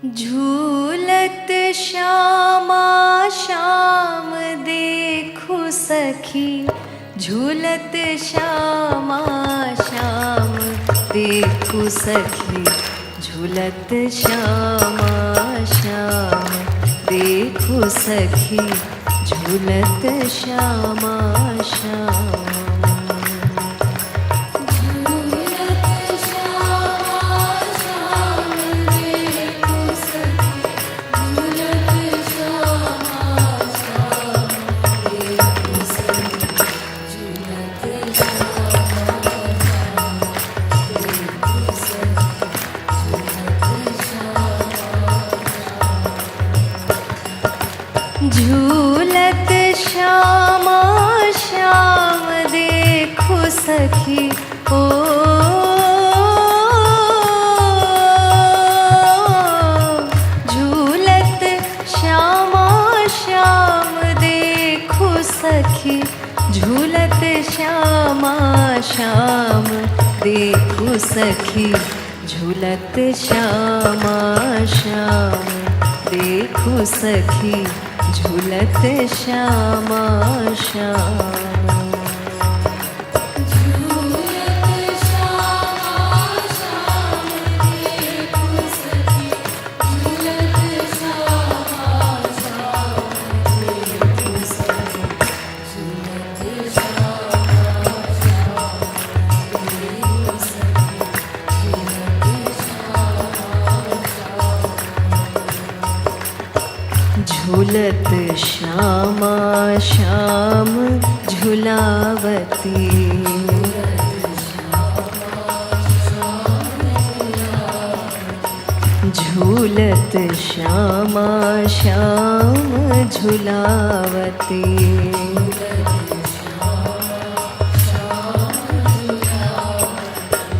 झूलत श्यामा श्याम देखो सखी, झूलत श्यामा श्याम देखो सखी, झूलत श्यामा श्याम देखो सखी, झूलत श्यामा श्याम। झूलत श्यामा श्याम देखो सखी, ओ झूलत श्यामा श्याम देखो सखी, झूलत श्यामा श्याम देखो सखी, झूलत श्यामा श्याम देखो सखी, झूलत श्यामा श्याम। झूलत श्यामा श्याम झुलावती, झूलत श्यामा श्याम झुलावती,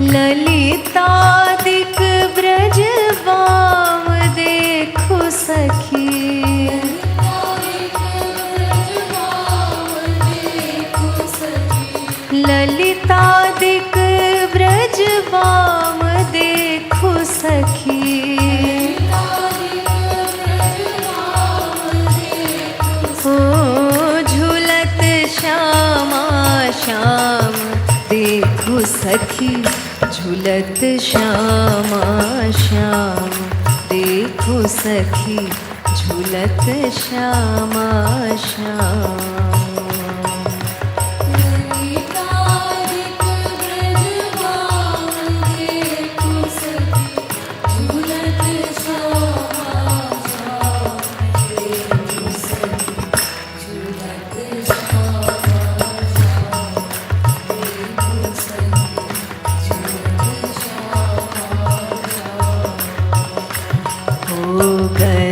ललितादिक ब्रज वाम देखो सखी, ललितादिक ब्रज वाम देखो सखी, ओ झूलत श्यामा श्याम देखो सखी, झूलत श्यामा श्याम देखो सखी, झूलत श्यामा श्याम।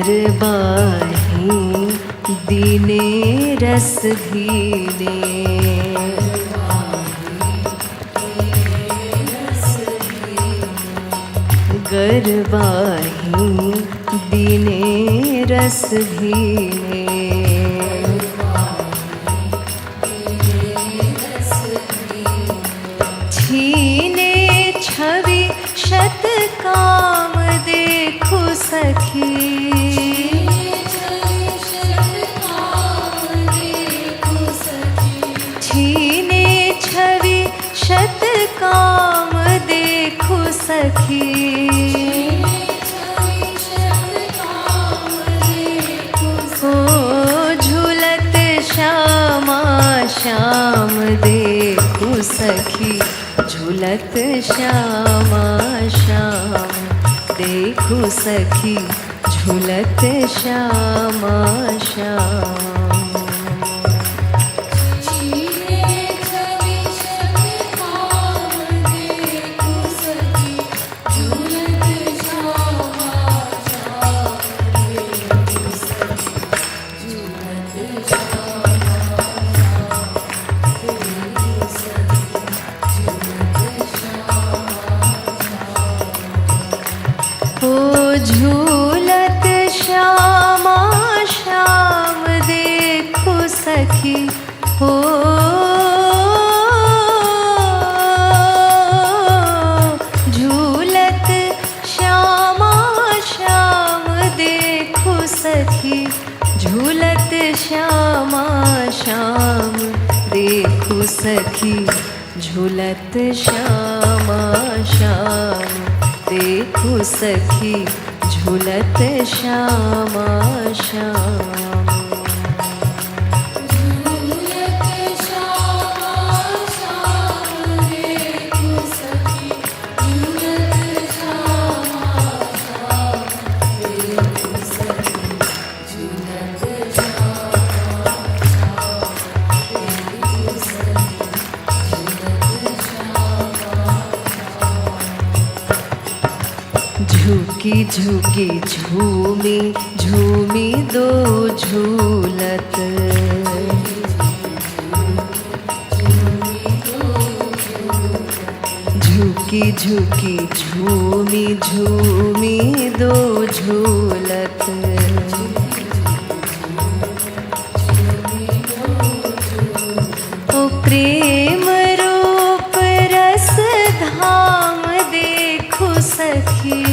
गरबाही दीने रस भीने, गरबाही दीने रस भीने, छीने छवि शत काम देखो सखी, छीने छवि शत काम देखो सखी, ओ झूलत श्यामा श्याम देखो सखी, झूलत श्यामा श्याम देखो सखी, झूलत श्यामा श्याम। झूलत श्यामा श्याम देखो सखी, हो झूलत श्यामा श्याम श्यामा श्याम देखो सखी झूलत श्यामा श्याम देखो सखी झूलत श्यामा श्याम। झुकी झुकी झूमी झूमी दो झूलत, झुकी झुकी झूमी झूमी दो झूलत, ओ प्रेम रूप रस धाम देखो सखी,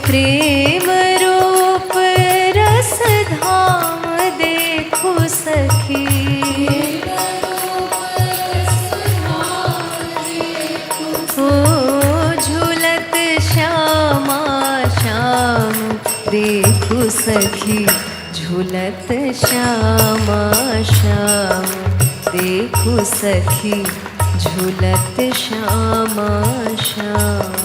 प्रेम रूप रस धाम देखो सखी, ओ झूलत श्यामा श्याम देखो सखी झूलत श्यामा श्याम देखो सखी झूलत श्यामा श्याम।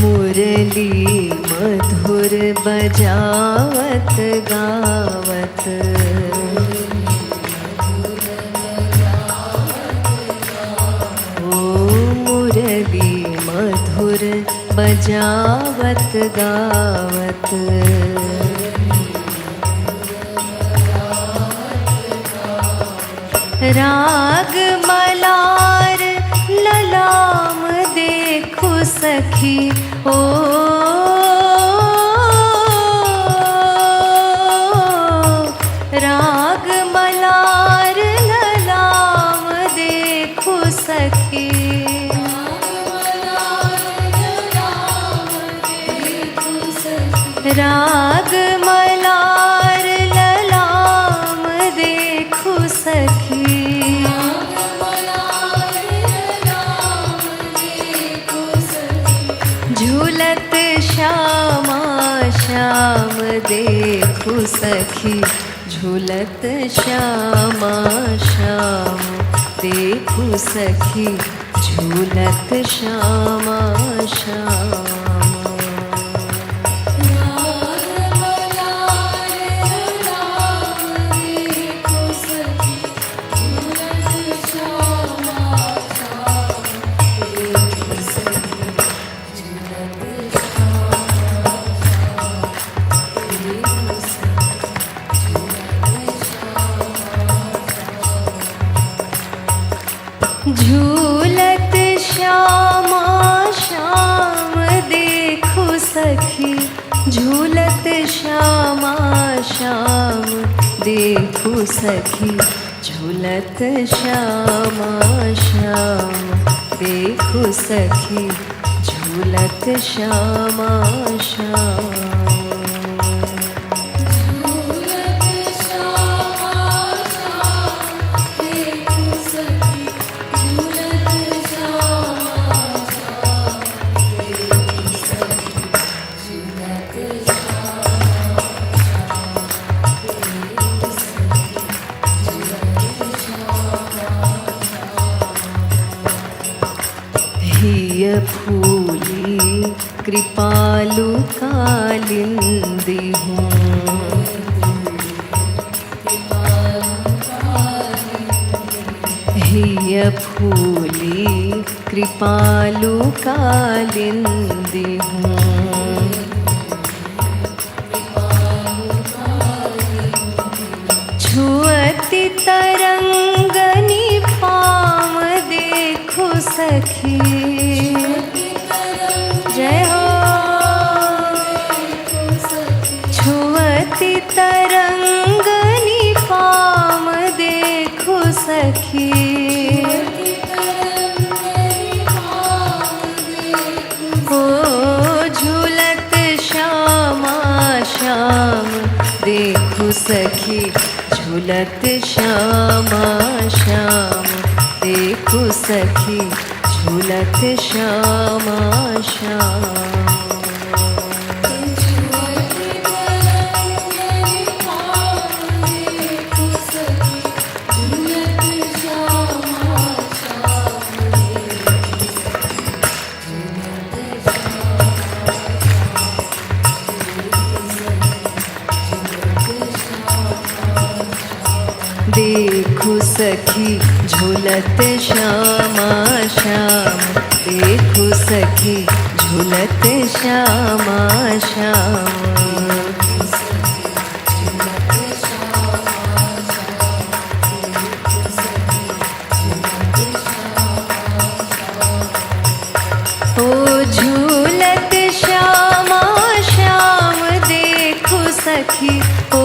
मुरली मधुर बजावत गावत, ओ मुरली मधुर बजावत गावत, राग मलार ललाम देखो सखी, ओ राग मलार ललाम देखो सखी, राग मलार ललाम देखो सखी, झूलत श्यामा श्याम देखो सखी झूलत श्यामा श्याम देखो सखी झूलत श्यामा श्याम। झूलत श्यामा श्याम देखो सखी झूलत श्यामा श्याम देखो सखी झूलत श्यामा श्याम देखो सखी झूलत श्यामा श्याम। हिय फूली कृपालु कालिंदी हूँ, हिय फूली कृपालु कालिंदी हूँ, छू तरंगनी पाम देखो सखी। जय हो। छुअती तरंगनी पाम देखो सखी। ओ झूलत श्यामा श्याम देखो सखी। झूलत श्यामा श्याम देखो सखी। झूलत श्यामा श्याम। देखो सखी झूलत श्यामा श्याम। देखो सखी झूलत श्यामा श्याम। ओ झूलत श्यामा श्याम देखो सखी। ओ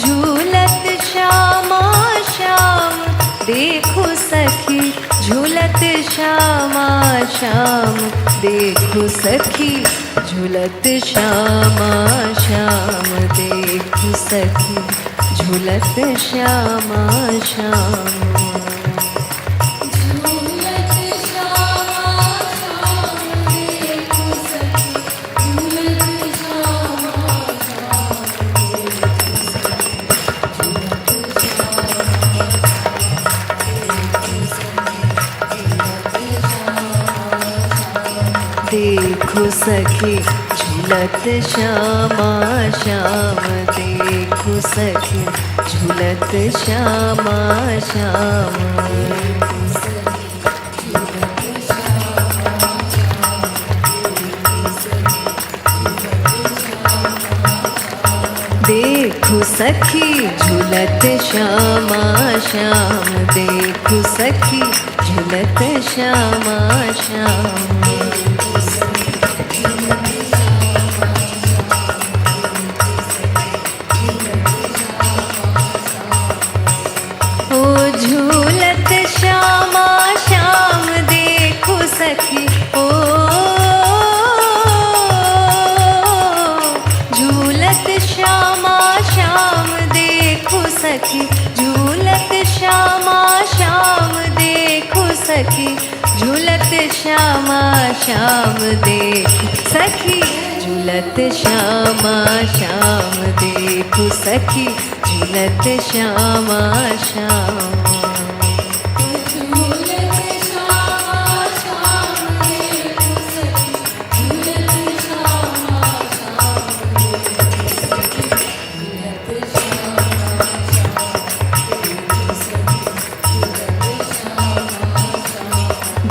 झूलत श्यामा श्याम देखो सखी। झूलत श्यामा श्याम देखो सखी। झूलत श्यामा श्याम देखो सखी। झूलत श्यामा श्याम। देखो सखी झूलत श्यामा श्याम। देखो सखी झूलत श्यामा श्याम। देखो सखी झूलत श्यामा श्याम। देखो सखी झूलत श्यामा श्याम। झूलत श्यामा श्याम देखो सखी। ओ झूलत श्यामा श्याम देखो सखी। झूलत श्यामा श्याम देखो सखी। झूलत श्यामा श्याम देखो सखी। झूलत श्यामा श्याम देखो सखी। झूलत श्यामा श्याम।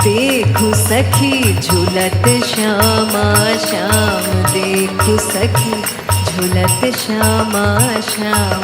देखो सखी झूलत श्यामा श्याम। देखो सखी झूलत श्यामा श्याम।